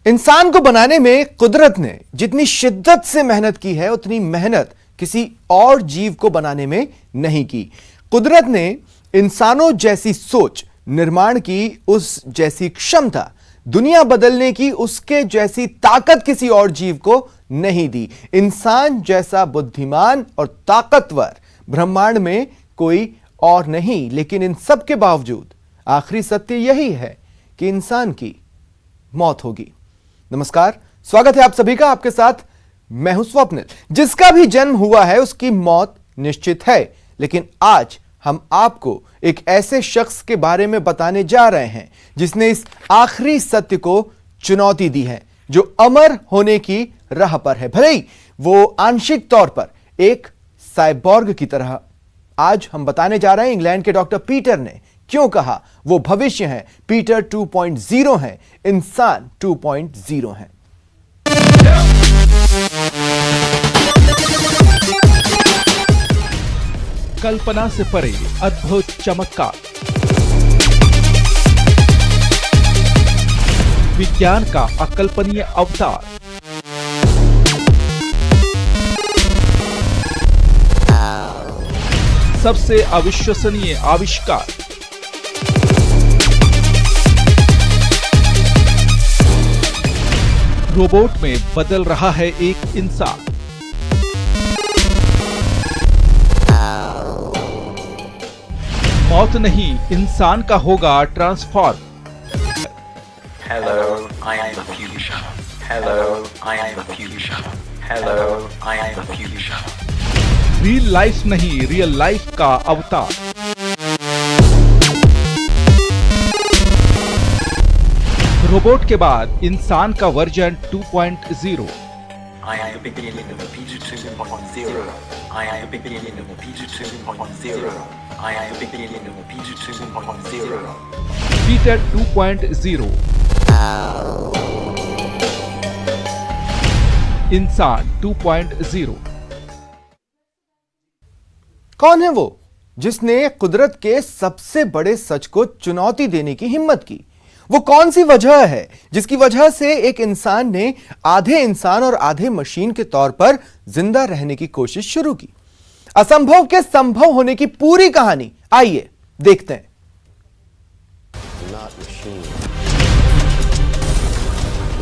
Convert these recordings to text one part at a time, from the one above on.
इंसान को बनाने में कुदरत ने जितनी शिद्दत से मेहनत की है उतनी मेहनत किसी और जीव को बनाने में नहीं की। कुदरत ने इंसानों जैसी सोच, निर्माण की उस जैसी क्षमता, दुनिया बदलने की उसके जैसी ताकत किसी और जीव को नहीं दी। इंसान जैसा बुद्धिमान और ताकतवर ब्रह्मांड में कोई और नहीं। लेकिन इन सब के बावजूद आखिरी सत्य यही है कि इंसान की मौत होगी। नमस्कार, स्वागत है आप सभी का। आपके साथ मैं हूं स्वप्निल। जिसका भी जन्म हुआ है उसकी मौत निश्चित है, लेकिन आज हम आपको एक ऐसे शख्स के बारे में बताने जा रहे हैं जिसने इस आखिरी सत्य को चुनौती दी है, जो अमर होने की राह पर है, भले ही वो आंशिक तौर पर एक साइबॉर्ग की तरह। आज हम बताने जा रहे हैं इंग्लैंड के डॉक्टर पीटर ने क्यों कहा वो भविष्य है, पीटर 2.0 है, इंसान 2.0 है। कल्पना से परे अद्भुत चमत्कार, विज्ञान का अकल्पनीय अवतार, सबसे अविश्वसनीय आविष्कार, रोबोट में बदल रहा है एक इंसान। मौत नहीं, इंसान का होगा transform. Hello, I am the future. Hello, I am the future. Hello, I am the future. Real life नहीं, रियल लाइफ का अवतार। रोबोट के बाद इंसान का version 2.0। I am the beginning of the Peter 2.0. I am the beginning of the Peter 2.0. I am the beginning of the Peter 2.0. Peter 2.0, इंसान 2.0। कौन है वो जिसने कुदरत के सबसे बड़े सच को चुनौती देने की हिम्मत की? वो कौन सी वजह है जिसकी वजह से एक इंसान ने आधे इंसान और आधे मशीन के तौर पर जिंदा रहने की कोशिश शुरू की? असंभव के संभव होने की पूरी कहानी आइए देखते हैं। Not machine.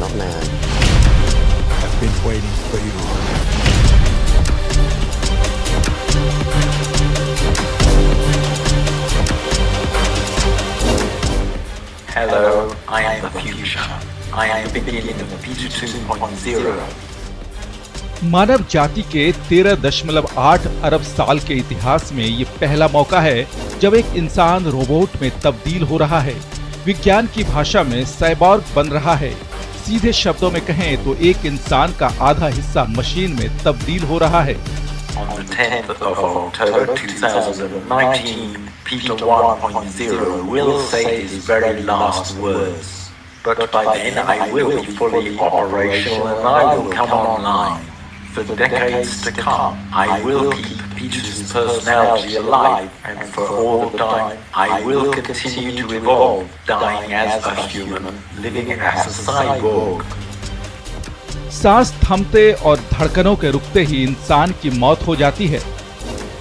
Not man. I've been waiting for you. Hello, I am the future. I am the beginning of the Peter 2.0. मानव जाति के 13.8 अरब साल के इतिहास में ये पहला मौका है जब एक इंसान रोबोट में तब्दील हो रहा है। विज्ञान की भाषा में साइबॉर्ग बन रहा है। सीधे शब्दों में कहें तो एक इंसान का आधा हिस्सा मशीन में तब्दील हो रहा है। On the 10th of October 2019, Peter 1.0 will say his very last words. But by then I will be fully operational and I will come online. For decades to come, I will keep Peter's personality alive, and for all the time, I will continue to evolve, dying as a human, living as a cyborg. सांस थमते और धड़कनों के रुकते ही इंसान की मौत हो जाती है।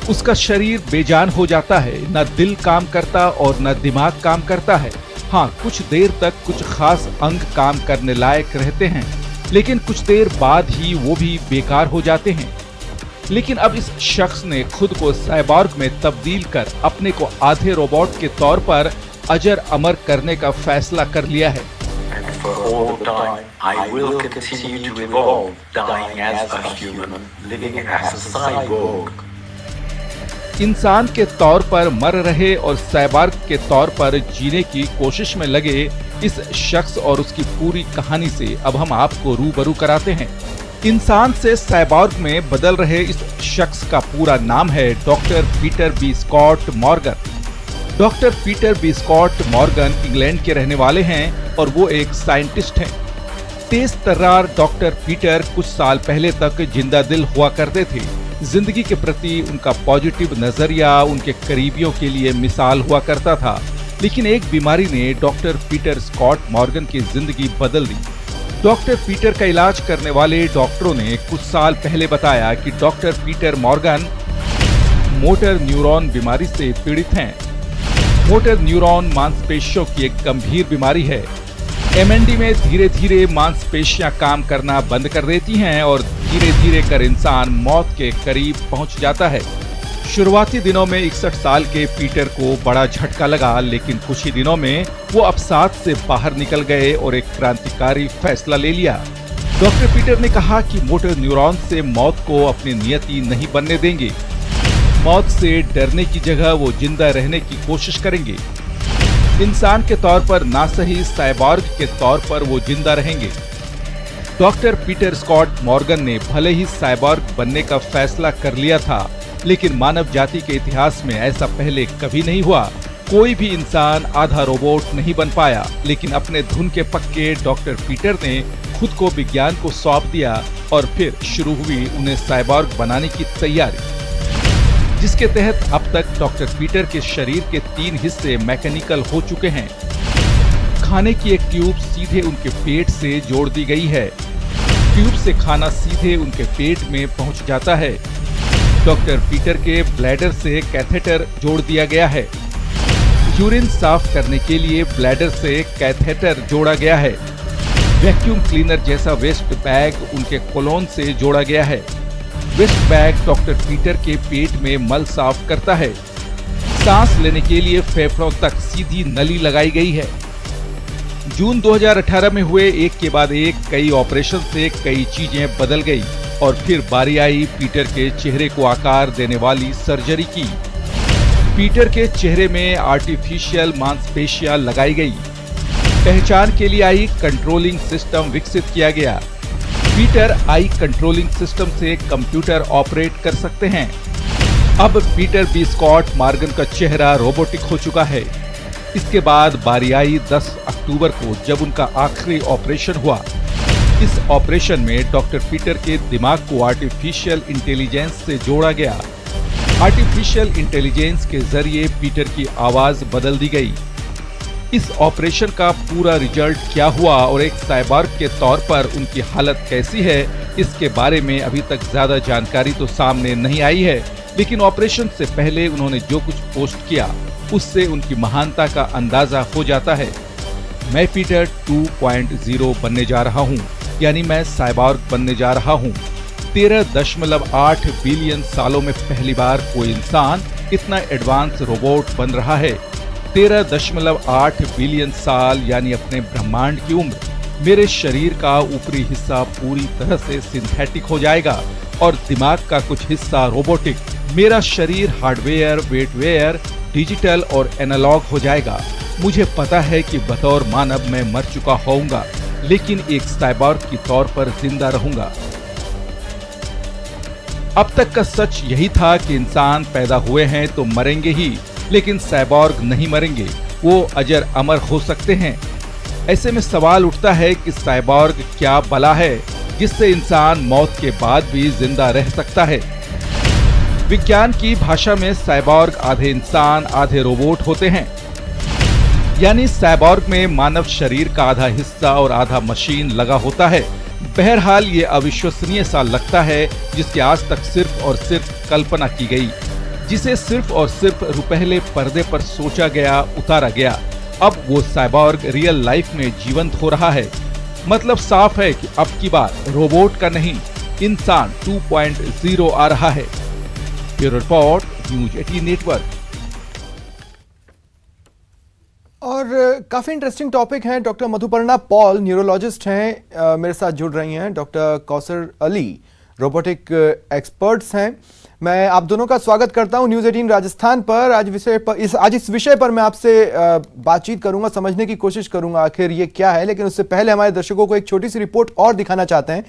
उसका शरीर बेजान हो जाता है, न दिल काम करता और न दिमाग काम करता है। हाँ, कुछ देर तक कुछ खास अंग काम करने लायक रहते हैं, लेकिन कुछ देर बाद ही वो भी बेकार हो जाते हैं। लेकिन अब इस शख्स ने खुद को साइबॉर्ग में तब्दील कर अपने को आधे रोबोट के तौर पर अजर अमर करने का फैसला कर लिया है। And for all the time, I will continue to evolve, dying as a human, living as a cyborg. इंसान के तौर पर मर रहे और साइबॉर्ग के तौर पर जीने की कोशिश में लगे इस शख्स और उसकी पूरी कहानी से अब हम आपको रूबरू कराते हैं। इंसान से साइबॉर्ग में बदल रहे इस शख्स का पूरा नाम है doctor Peter B Scott Morgan. Doctor Peter B Scott Morgan England के रहने वाले हैं और वो एक साइंटिस्ट हैं। तेज तर्रार डॉक्टर पीटर कुछ साल पहले तक जिंदा दिल हुआ करते थे। जिंदगी के प्रति उनका पॉजिटिव नजरिया उनके करीबियों के लिए मिसाल हुआ करता था। लेकिन एक बीमारी ने डॉक्टर पीटर स्कॉट मॉर्गन की जिंदगी बदल दी। डॉक्टर पीटर का इलाज करने वाले डॉक्टरों ने कुछ साल पहले बताया कि doctor Peter Morgan motor neuron बीमारी से पीड़ित हैं। मोटर न्यूरॉन मांसपेशियों की एक गंभीर बीमारी है। एमएनडी में धीरे धीरे मांसपेशियां काम करना बंद कर देती हैं और धीरे धीरे कर इंसान मौत के करीब पहुंच जाता है। शुरुआती दिनों में 61 साल के पीटर को बड़ा झटका लगा, लेकिन कुछ ही दिनों में वो अवसाद से बाहर निकल गए और एक क्रांतिकारी फैसला ले लिया। डॉक्टर पीटर ने कहा कि मोटर न्यूरॉन से मौत को अपनी नियति नहीं बनने देंगे। मौत से डरने की जगह वो जिंदा रहने की कोशिश करेंगे। इंसान के तौर पर ना सही, साइबॉर्ग के तौर पर वो जिंदा रहेंगे। डॉक्टर पीटर स्कॉट मॉर्गन ने भले ही साइबॉर्ग बनने का फैसला कर लिया था, लेकिन मानव जाति के इतिहास में ऐसा पहले कभी नहीं हुआ। कोई भी इंसान आधा रोबोट नहीं बन पाया, लेकिन अपने धुन के पक्के डॉक्टर पीटर ने खुद को विज्ञान को सौंप दिया और फिर शुरू हुई उन्हें साइबॉर्ग बनाने की तैयारी, जिसके तहत अब तक डॉक्टर पीटर के शरीर के 3 हिस्से मैकेनिकल हो चुके हैं। खाने की एक ट्यूब सीधे उनके पेट से जोड़ दी गई है। ट्यूब से खाना सीधे उनके पेट में पहुंच जाता है। डॉक्टर पीटर के ब्लैडर से कैथेटर जोड़ दिया गया है। यूरिन साफ करने के लिए ब्लैडर से कैथेटर जोड़ा गया है। वैक्यूम क्लीनर जैसा वेस्ट बैग उनके कोलोन से जोड़ा गया है। वेस्ट बैग डॉक्टर पीटर के पेट में मल साफ करता है। सांस लेने के लिए फेफड़ों तक सीधी नली लगाई गई है। जून 2018 में हुए एक के बाद एक कई ऑपरेशन से कई चीजें बदल गई और फिर बारी आई पीटर के चेहरे को आकार देने वाली सर्जरी की। पीटर के चेहरे में आर्टिफिशियल मांसपेशियां लगाई गई। पहचान के लिए आई कंट्रोलिंग सिस्टम विकसित किया गया। पीटर आई कंट्रोलिंग सिस्टम से कंप्यूटर ऑपरेट कर सकते हैं। अब पीटर बी स्कॉट मॉर्गन का चेहरा रोबोटिक हो चुका है। इसके बाद बारी आई 10 अक्टूबर को, जब उनका आखिरी ऑपरेशन हुआ। इस ऑपरेशन में डॉक्टर पीटर के दिमाग को आर्टिफिशियल इंटेलिजेंस से जोड़ा गया। आर्टिफिशियल इंटेलिजेंस के जरिए पीटर की आवाज बदल दी गई। इस ऑपरेशन का पूरा रिजल्ट क्या हुआ और एक साइबॉर्ग के तौर पर उनकी हालत कैसी है, इसके बारे में अभी तक ज्यादा जानकारी तो सामने नहीं आई है, लेकिन ऑपरेशन से पहले उन्होंने जो कुछ पोस्ट किया उससे उनकी महानता का अंदाजा हो जाता है। मैं पीटर 2.0 बनने जा रहा हूँ, यानी मैं साइबॉर्ग बनने जा रहा हूँ। 13.8 बिलियन सालों में पहली बार कोई इंसान इतना एडवांस रोबोट बन रहा है। 13.8 बिलियन साल यानी अपने ब्रह्मांड की उम्र। मेरे शरीर का ऊपरी हिस्सा पूरी तरह से सिंथेटिक हो जाएगा और दिमाग का कुछ हिस्सा रोबोटिक। मेरा शरीर हार्डवेयर, वेटवेयर, डिजिटल और एनालॉग हो जाएगा। मुझे पता है कि बतौर मानव मैं मर चुका होऊंगा, लेकिन एक साइबॉर्ग की तौर पर जिंदा रहूंगा। अब तक का सच यही था कि इंसान पैदा हुए हैं तो मरेंगे ही, लेकिन साइबॉर्ग नहीं मरेंगे, वो अजर अमर हो सकते हैं। ऐसे में सवाल उठता है कि साइबॉर्ग क्या बला है जिससे इंसान मौत के बाद भी जिंदा रह सकता है। विज्ञान की भाषा में साइबॉर्ग आधे इंसान आधे रोबोट होते हैं, यानी साइबॉर्ग में मानव शरीर का आधा हिस्सा और आधा मशीन लगा होता है। बहरहाल ये अविश्वसनीय सा लगता है, जिसकी आज तक सिर्फ और सिर्फ कल्पना की गई, जिसे सिर्फ और सिर्फ रुपहले पर्दे पर सोचा गया, उतारा गया। अब वो साइबॉर्ग रियल लाइफ में जीवंत हो रहा है। मतलब साफ है कि अब की बार रोबोट का नहीं, इंसान 2.0 आ रहा है। Bureau report, news 18 network. और काफ़ी इंटरेस्टिंग टॉपिक है। डॉक्टर मधुपर्णा पॉल न्यूरोलॉजिस्ट हैं, मेरे साथ जुड़ रही हैं। Doctor Kausar Ali robotic experts हैं। मैं आप दोनों का स्वागत करता हूं न्यूज़ 18 राजस्थान पर। आज इस विषय पर मैं आपसे बातचीत करूंगा, समझने की कोशिश करूंगा आखिर ये क्या है। लेकिन उससे पहले हमारे दर्शकों को एक छोटी सी रिपोर्ट और दिखाना चाहते हैं।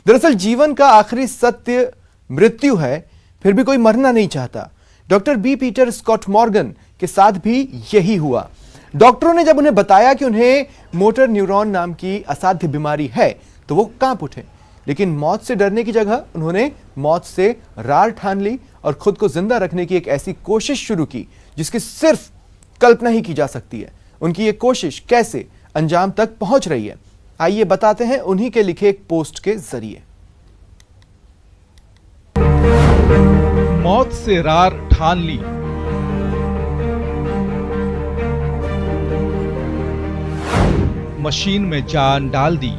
दरअसल जीवन का आखिरी सत्य मृत्यु है, फिर भी कोई मरना नहीं चाहता। Doctor B Peter Scott Morgan के साथ भी यही हुआ। डॉक्टरों ने जब उन्हें बताया कि उन्हें मोटर न्यूरॉन नाम की असाध्य बीमारी है तो वो कांप उठे, लेकिन मौत से डरने की जगह उन्होंने मौत से रार ठान ली और खुद को जिंदा रखने की एक ऐसी कोशिश शुरू की जिसकी सिर्फ कल्पना ही की जा सकती है। उनकी ये कोशिश कैसे अंजाम तक पहुंच रही है, आइए बताते हैं उन्हीं के लिखे एक पोस्ट के जरिए। मौत से रार ठान ली, मशीन में जान डाल दी।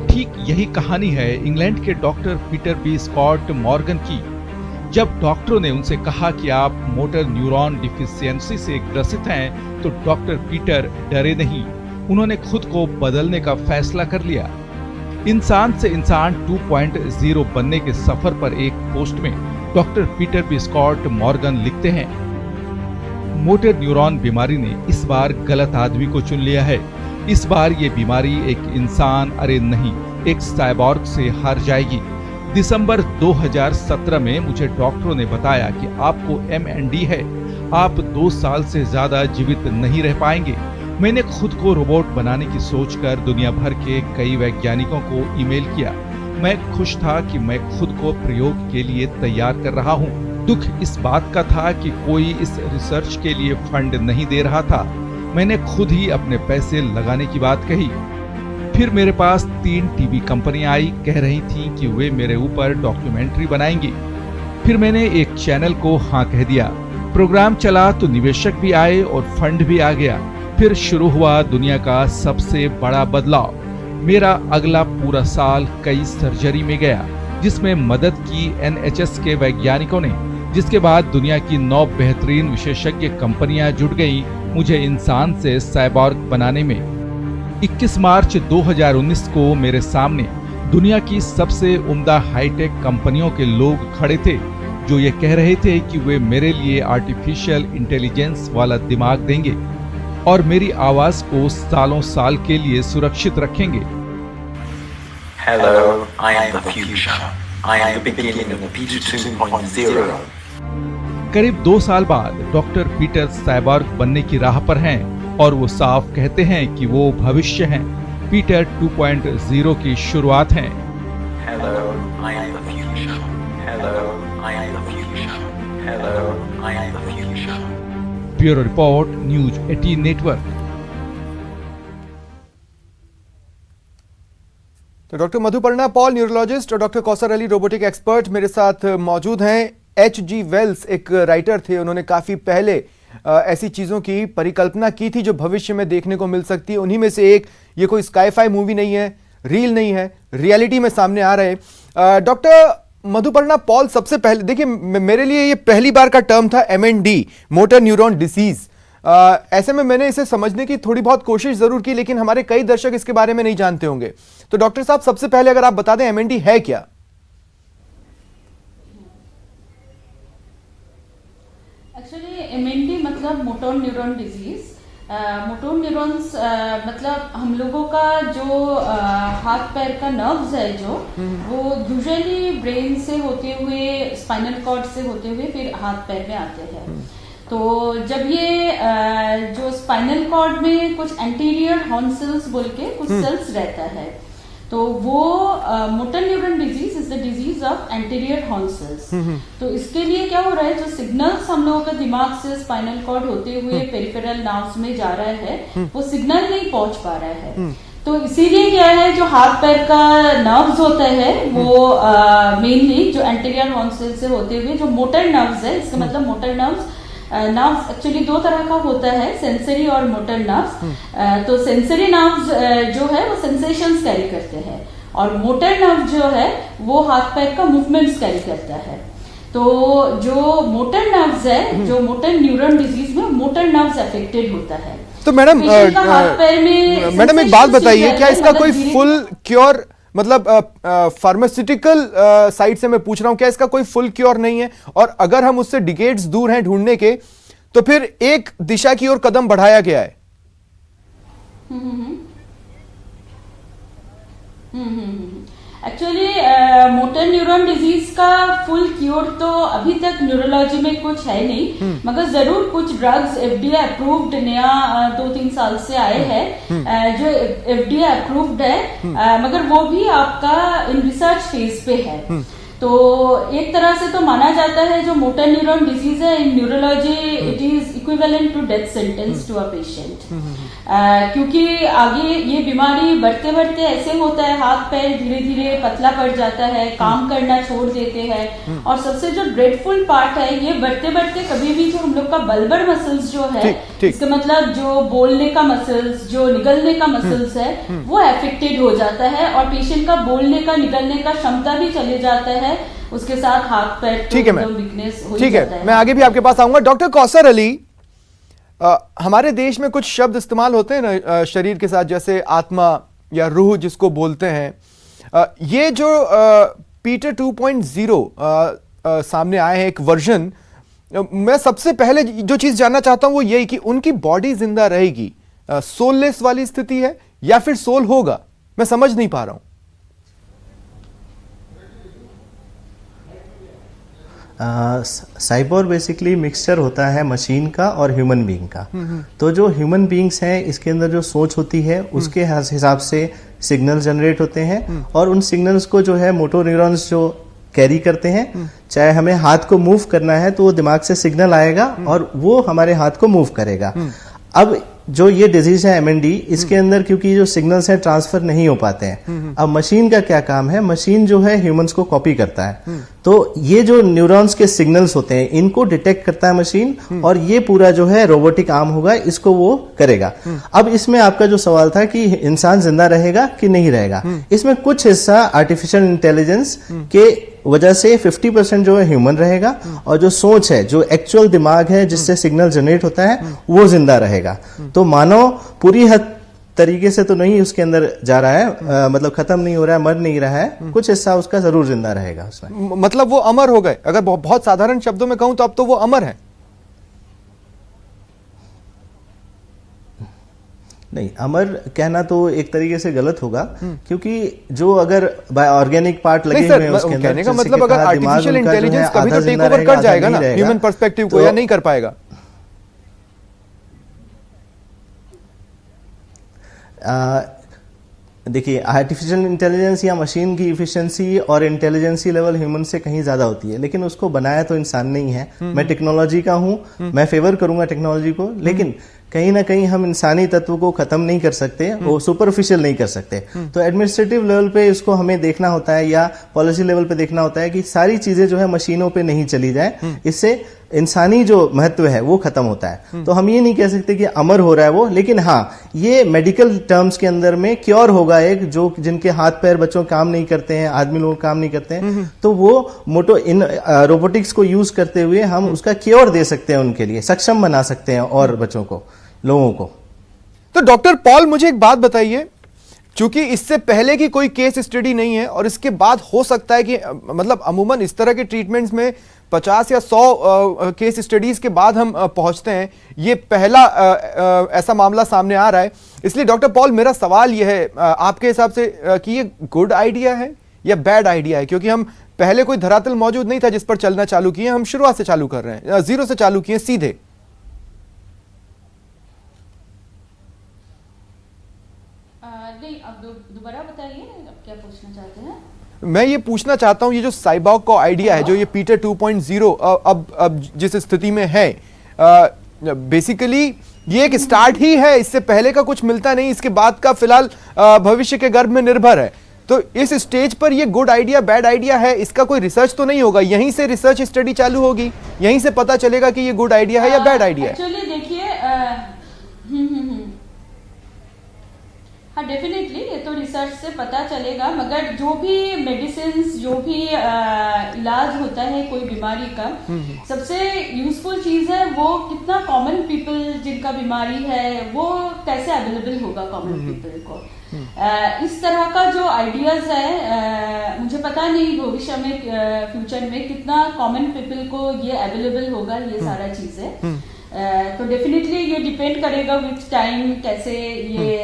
ठीक यही कहानी है इंग्लैंड के doctor Peter B Scott Morgan की। जब डॉक्टरों ने उनसे कहा कि आप मोटर न्यूरॉन डिफिशियंसी से ग्रसित हैं, तो डॉक्टर पीटर डरे नहीं। उन्होंने खुद को बदलने का फैसला कर लिया। इंसान से इंसान 2.0 बनने के सफर पर एक पोस्ट में doctor Peter B Scott Morgan लिखते हैं, मोटर न्यूरॉन बीमारी ने इस बार गलत आदमी को चुन लिया है। इस बार ये बीमारी एक इंसान, अरे नहीं, एक साइबॉर्ग से हार जाएगी। दिसंबर 2017 में मुझे डॉक्टरों ने बताया कि आपको MND है, आप 2 साल से ज्यादा जीवित नहीं रह पाएंगे। मैंने खुद को रोबोट बनाने की सोचकर दुनिया भर के कई वैज्ञानिकों को ईमेल किया। मैं खुश था कि मैं खुद को प्रयोग के लिए तैयार कर रहा हूँ। दुख इस बात का था कि कोई इस रिसर्च के लिए फंड नहीं दे रहा था। मैंने खुद ही अपने पैसे लगाने की बात कही। फिर मेरे पास 3 टीवी कंपनियां आई, कह रही थीं कि वे मेरे ऊपर डॉक्यूमेंट्री बनाएंगी। फिर मैंने एक चैनल को हाँ कह दिया। प्रोग्राम चला तो निवेशक भी आए और फंड भी आ गया। फिर शुरू हुआ दुनिया का सबसे बड़ा बदलाव। मेरा अगला पूरा साल कई सर्जरी में गया, जिसमें मदद की NHS के वैज्ञानिकों ने, जिसके बाद दुनिया की 9 बेहतरीन विशेषज्ञ कंपनियां जुट गईं मुझे इंसान से साइबॉर्ग बनाने में। 21 मार्च 2019 को मेरे सामने दुनिया की सबसे उम्दा हाईटेक कंपनियों के लोग खड़े थे, जो ये कह रहे थे कि वे मेरे लिए आर्टिफिशियल इंटेलिजेंस वाला दिमाग देंगे और मेरी आवाज को सालों साल के लिए सुरक्षित रखेंगे। Hello, I am the future. I am the beginning of Peter 2.0. करीब 2 साल बाद डॉक्टर पीटर साइबॉर्ग बनने की राह पर हैं और वो साफ कहते हैं कि वो भविष्य हैं, पीटर 2.0 की शुरुआत हैं। Hello, I am the future. Hello, I am the future. Hello, I am the future. Bureau report, news 18 network. तो डॉक्टर मधुपर्णा पॉल, न्यूरोलॉजिस्ट, और doctor Kausar Ali, robotic expert, मेरे साथ मौजूद हैं। H.G. वेल्स एक राइटर थे, उन्होंने काफी पहले ऐसी चीजों की परिकल्पना की थी जो भविष्य में देखने को मिल सकती है। उन्हीं में से एक, ये कोई स्काई-फाई मूवी नहीं है, रील नहीं है, रियलिटी में सामने आ रहे हैं। डॉक्टर मधुपर्णा पॉल, सबसे पहले देखिए, मेरे लिए ये पहली बार का टर्म था MND, मोटर न्यूरॉन डिसीज। ऐसे में मैंने इसे समझने की थोड़ी बहुत कोशिश जरूर की, लेकिन हमारे कई दर्शक इसके बारे में नहीं जानते होंगे। तो डॉक्टर साहब, सबसे पहले अगर आप बता दें MND है क्या? एक्चुअली MND मतलब motor neuron disease. Motor neurons मतलब हम लोगों का जो हाथ पैर का नर्व्स है जो वो यूजुअली ब्रेन से होते हुए, स्पाइनल कॉर्ड से होते हुए फिर हाथ पैर में आते हैं। तो जब ये जो स्पाइनल कॉर्ड में कुछ एंटीरियर हॉर्न सेल्स बोल के कुछ सेल्स रहता है, तो वो motor neuron disease is the disease of anterior horn cells. तो इसके लिए क्या हो रहा है, जो सिग्नल्स हम लोगों का दिमाग से स्पाइनल कॉर्ड होते हुए पेरिफेरल नर्व्स में जा रहा है, वो सिग्नल नहीं पहुंच पा रहा है। तो इसीलिए क्या है, जो हाथ पैर का नर्व्स होता है वो मेनली जो एंटीरियर हॉर्न सेल से होते हुए जो मोटर नर्व्स है, इसका मतलब मोटर नर्व्स एक्चुअली 2 तरह का होता है, सेंसरी और मोटर नर्व्स। तो सेंसरी नर्व्स जो है वो सेंसेशंस कैरी करते हैं, और मोटर नर्व जो है वो हाथ पैर का मूवमेंट्स कैरी करता है। तो जो मोटर नर्व्स है, जो मोटर न्यूरॉन डिजीज में मोटर नर्व्स अफेक्टेड होता है। तो मैडम एक बात बताइए, क्या इसका कोई फुल क्योर, मतलब फार्मास्यूटिकल साइड से मैं पूछ रहा हूं, क्या इसका कोई फुल क्योर नहीं है? और अगर हम उससे डिकेड्स दूर हैं ढूंढने के, तो फिर एक दिशा की ओर कदम बढ़ाया गया है। एक्चुअली मोटर न्यूरॉन डिजीज का फुल क्योर तो अभी तक न्यूरोलॉजी में कुछ है नहीं, मगर जरूर कुछ ड्रग्स FDA अप्रूव्ड नया 2-3 साल से आए हैं जो FDA अप्रूव्ड है, मगर वो भी आपका इन रिसर्च फेज पे है। तो एक तरह से तो माना जाता है जो मोटर न्यूरॉन डिजीज है in neurology it is equivalent to death sentence to a patient, क्योंकि आगे ये बीमारी बढ़ते बढ़ते ऐसे होता है हाथ पैर धीरे धीरे पतला पड़ जाता है, काम करना छोड़ देते हैं, और सबसे जो ड्रेडफुल पार्ट है ये बढ़ते बढ़ते कभी भी जो हम लोग का बल्बर मसल्स जो है, इसका मतलब जो बोलने का मसल्स जो निगलने का मसल्स है वो एफेक्टेड हो जाता है और पेशेंट का बोलने का निगलने का क्षमता भी चले जाता है, उसके साथ हाथ पैर ठीक है मैम, वीकनेस हो ठीक जाता है, मैं आगे भी आपके पास आऊंगा। डॉक्टर कौसर अली, हमारे देश में कुछ शब्द इस्तेमाल होते हैं ना शरीर के साथ, जैसे आत्मा या रूह जिसको बोलते हैं, ये जो पीटर 2.0 सामने आए हैं एक वर्जन, मैं सबसे पहले जो चीज जानना चाहता हूं वो यही कि उनकी बॉडी जिंदा रहेगी, सोललेस वाली स्थिति है या फिर सोल होगा, मैं समझ नहीं पा रहा हूं। साइबोर बेसिकली मिक्सचर होता है मशीन का और ह्यूमन बीइंग का। तो जो ह्यूमन बीइंग्स हैं इसके अंदर जो सोच होती है उसके हिसाब से सिग्नल जनरेट होते हैं और उन सिग्नल्स को जो है मोटो न्यूरॉन्स जो कैरी करते हैं, चाहे हमें हाथ को मूव करना है तो वो दिमाग से सिग्नल आएगा और वो हमारे हाथ को मूव करेगा। अब जो ये डिजीज है एमएनडी, इसके अंदर क्योंकि जो सिग्नल्स हैं ट्रांसफर नहीं हो पाते हैं। अब मशीन का क्या काम है, मशीन जो है ह्यूमंस को कॉपी करता है, तो ये जो न्यूरॉन्स के सिग्नल्स होते हैं इनको डिटेक्ट करता है मशीन और ये पूरा जो है रोबोटिक आर्म होगा, इसको वो करेगा। अब इसमें आपका जो सवाल था कि इंसान जिंदा रहेगा कि नहीं रहेगा, इसमें कुछ हिस्सा आर्टिफिशियल इंटेलिजेंस के वजह से 50% जो है ह्यूमन रहेगा और जो सोच है, जो एक्चुअल दिमाग है जिससे सिग्नल जनरेट होता है, वो जिंदा रहेगा। तो मानव पूरी हद तरीके से तो नहीं उसके अंदर जा रहा है, मतलब खत्म नहीं हो रहा है, मर नहीं रहा है, कुछ हिस्सा उसका जरूर जिंदा रहेगा उसमें। मतलब वो अमर हो गए, अगर बहुत साधारण शब्दों में कहूं तो अब तो वो अमर है। नहीं, अमर कहना तो एक तरीके से गलत होगा, क्योंकि जो अगर ऑर्गेनिक पार्ट लगे हुए हैं उसके अंदर, कहने का मतलब अगर आर्टिफिशियल इंटेलिजेंस कभी तो टेक ओवर कर जाएगा ना ह्यूमन पर्सपेक्टिव को, या नहीं कर पाएगा। देखिए, आर्टिफिशियल इंटेलिजेंस या मशीन की इफिशिएंसी और इंटेलिजेंसी लेवल ह्यूमन से कहीं ज्यादा होती है, लेकिन उसको बनाया तो इंसान नहीं है। मैं टेक्नोलॉजी का हूं, मैं फेवर करूंगा टेक्नोलॉजी को, लेकिन कहीं ना कहीं हम इंसानी तत्व को खत्म नहीं कर सकते, वो सुपरफिशियल नहीं कर सकते। तो एडमिनिस्ट्रेटिव लेवल पे इसको हमें देखना होता है या पॉलिसी लेवल पे देखना होता है कि सारी चीजें जो है मशीनों पे नहीं चली जाए, इससे इंसानी जो महत्व है वो खत्म होता है। तो हम ये नहीं कह सकते कि अमर हो रहा है वो, लेकिन हाँ, ये मेडिकल टर्म्स के अंदर में क्योर होगा एक, जो जिनके हाथ पैर बच्चों काम नहीं करते हैं, आदमी लोग काम नहीं करते हैं, तो वो मोटो इन रोबोटिक्स को यूज करते हुए हम उसका क्योर दे सकते हैं, उनके लिए सक्षम बना सकते हैं और बच्चों को, लोगों को। तो डॉक्टर पॉल, मुझे एक बात बताइए, चूंकि इससे पहले की कोई केस स्टडी नहीं है और इसके बाद हो सकता है कि मतलब अमूमन इस तरह के ट्रीटमेंट्स में 50 या 100 केस स्टडीज के बाद हम पहुंचते हैं, ये पहला ऐसा मामला सामने आ रहा है। इसलिए डॉक्टर पॉल, मेरा सवाल यह है आपके हिसाब से कि ये गुड आइडिया है या बैड आइडिया है, क्योंकि हम पहले कोई धरातल मौजूद नहीं था जिस पर चलना चालू किए, हम शुरुआत से चालू कर रहे हैं, जीरो से चालू किए सीधे। नहीं, अब दोबारा बताइए, अब क्या पूछना चाहते हैं? मैं ये पूछना चाहता हूं, ये जो साइबॉर्ग का आइडिया है, जो ये पीटर 2.0 अब जिस स्थिति में है, बेसिकली ये एक स्टार्ट ही है, इससे पहले का कुछ मिलता नहीं, इसके बाद का फिलहाल भविष्य के गर्भ में निर्भर है। तो इस स्टेज पर ये गुड आइडिया बैड आइडिया है, इसका कोई रिसर्च तो नहीं होगा, यहीं से रिसर्च स्टडी चालू होगी, यहीं से पता चलेगा कि ये गुड आइडिया है या बैड आइडिया है। एक्चुअली देखिए, हाँ डेफिनेटली ये तो रिसर्च से पता चलेगा, मगर जो भी मेडिसिन, जो भी इलाज होता है कोई बीमारी का, सबसे यूजफुल चीज है वो कितना कॉमन पीपल जिनका बीमारी है वो कैसे अवेलेबल होगा कॉमन पीपल को। इस तरह का जो आइडियाज है, मुझे पता नहीं भविष्य में फ्यूचर में कितना कॉमन पीपल को ये अवेलेबल होगा, ये सारा चीजें। तो डेफिनेटली ये डिपेंड करेगा विथ टाइम कैसे ये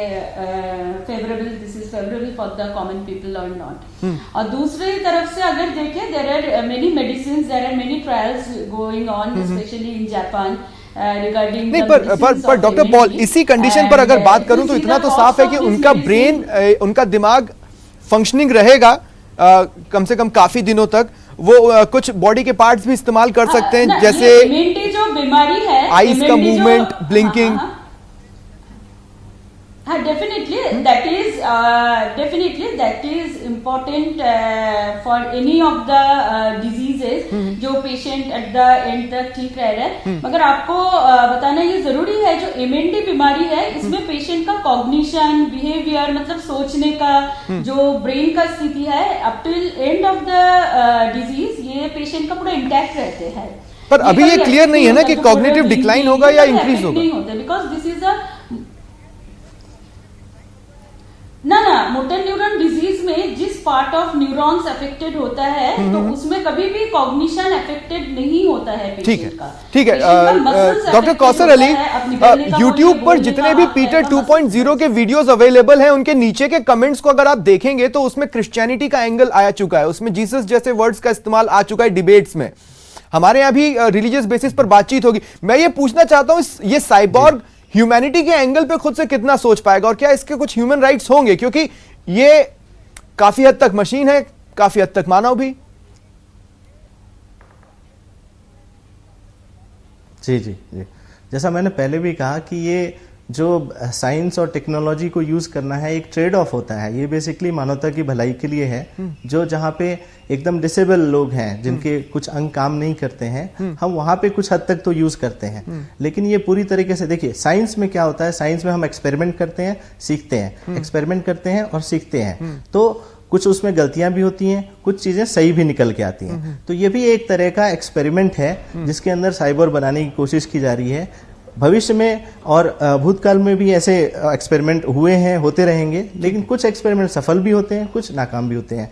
favourable, this is favourable for the common people और नॉट। और दूसरी तरफ से अगर देखें, there are many medicine, there are many trials going on, specially in Japan regarding. नहीं, पर डॉक्टर पॉल, इसी कंडीशन पर अगर बात करूं तो इतना तो साफ है कि उनका ब्रेन, उनका दिमाग फंक्शनिंग रहेगा कम से कम काफी दिनों तक, वो कुछ बॉडी के पार्ट्स भी इस्तेमाल कर सकते हैं, जैसे MNT जो बीमारी है, आईज का मूवमेंट, ब्लिंकिंग। हाँ, definitely that is important for any of the diseases जो पेशेंट एट द एंड तक ठीक रह रहा है। मगर आपको बताना ये जरूरी है, जो MNT बीमारी है इसमें पेशेंट का कॉग्निशन, बिहेवियर, मतलब सोचने का जो ब्रेन का स्थिति है, up till end of the disease ये पेशेंट का पूरा इंटैक्ट रहते हैं। पर अभी ये क्लियर नहीं है ना कि कॉग्निटिव डिक्लाइन होगा या इंक्रीज होगा। नहीं होता, बिकॉज दिस इज अ ना मोटर न्यूरॉन डिजीज में जिस पार्ट ऑफ न्यूरॉन्स अफेक्टेड होता है तो उसमें कभी भी कॉग्निशन अफेक्टेड नहीं होता है पेशेंट का। ठीक है डॉक्टर कौसर अली, यूट्यूब पर जितने भी पीटर 2.0 के वीडियोस अवेलेबल हैं उनके नीचे के कमेंट्स को अगर आप देखेंगे तो उसमें क्रिश्चियनिटी का एंगल आ चुका है, उसमें जीसस जैसे वर्ड्स का इस्तेमाल आ चुका है डिबेट्स में। हमारे यहाँ भी रिलीजियस बेसिस पर बातचीत होगी। मैं ये पूछना चाहता हूं, ये साइबॉर्ग ह्यूमैनिटी के एंगल पे खुद से कितना सोच पाएगा और क्या इसके कुछ ह्यूमन राइट्स होंगे, क्योंकि ये काफी हद तक मशीन है, काफी हद तक मानव भी। जी जी जी, जैसा मैंने पहले भी कहा कि ये जो साइंस और टेक्नोलॉजी को यूज करना है एक ट्रेड ऑफ होता है। ये बेसिकली मानवता की भलाई के लिए है। जो जहाँ पे एकदम डिसेबल लोग हैं, जिनके कुछ अंग काम नहीं करते हैं, हम वहां पे कुछ हद तक तो यूज करते हैं। लेकिन ये पूरी तरीके से देखिए, साइंस में क्या होता है, साइंस में हम एक्सपेरिमेंट करते हैं, सीखते हैं, एक्सपेरिमेंट करते हैं और सीखते हैं। तो कुछ उसमें गलतियां भी होती हैं, कुछ चीजें सही भी निकल के आती हैं। तो ये भी एक तरह का एक्सपेरिमेंट है जिसके अंदर साइबर बनाने की कोशिश की जा रही है। भविष्य में और भूतकाल में भी ऐसे एक्सपेरिमेंट हुए हैं, होते रहेंगे, लेकिन कुछ एक्सपेरिमेंट सफल भी होते हैं, कुछ नाकाम भी होते हैं।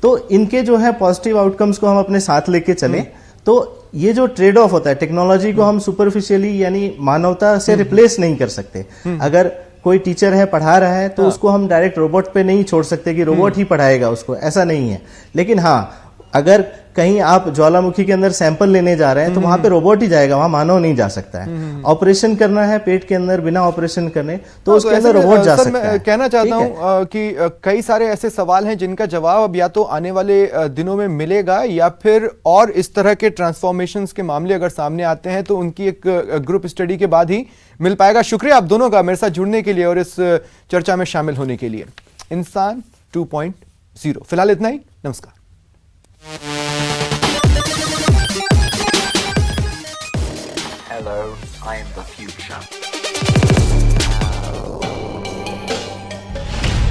तो इनके जो है पॉजिटिव आउटकम्स को हम अपने साथ लेके चलें तो ये जो ट्रेड ऑफ होता है, टेक्नोलॉजी को हम सुपरफिशियली यानी मानवता से रिप्लेस नहीं कर सकते। अगर कोई टीचर है पढ़ा रहा है तो उसको हम डायरेक्ट रोबोट पे नहीं छोड़ सकते कि रोबोट ही पढ़ाएगा उसको, ऐसा नहीं है। लेकिन हाँ, अगर कहीं आप ज्वालामुखी के अंदर सैंपल लेने जा रहे हैं तो वहां पे रोबोट ही जाएगा, वहां मानव नहीं जा सकता है। ऑपरेशन करना है पेट के अंदर बिना ऑपरेशन करने तो उसके अंदर रोबोट जा सकता है। मैं कहना चाहता हूं कि कई सारे ऐसे सवाल हैं जिनका जवाब अब या तो आने वाले दिनों में मिलेगा या फिर और इस तरह के ट्रांसफॉर्मेशंस के मामले अगर सामने आते हैं तो उनकी एक ग्रुप स्टडी के बाद ही मिल पाएगा। शुक्रिया आप दोनों का मेरे साथ जुड़ने के लिए और इस चर्चा में शामिल होने के लिए। इंसान 2.0 फिलहाल इतना ही, नमस्कार। Hello, I am the future.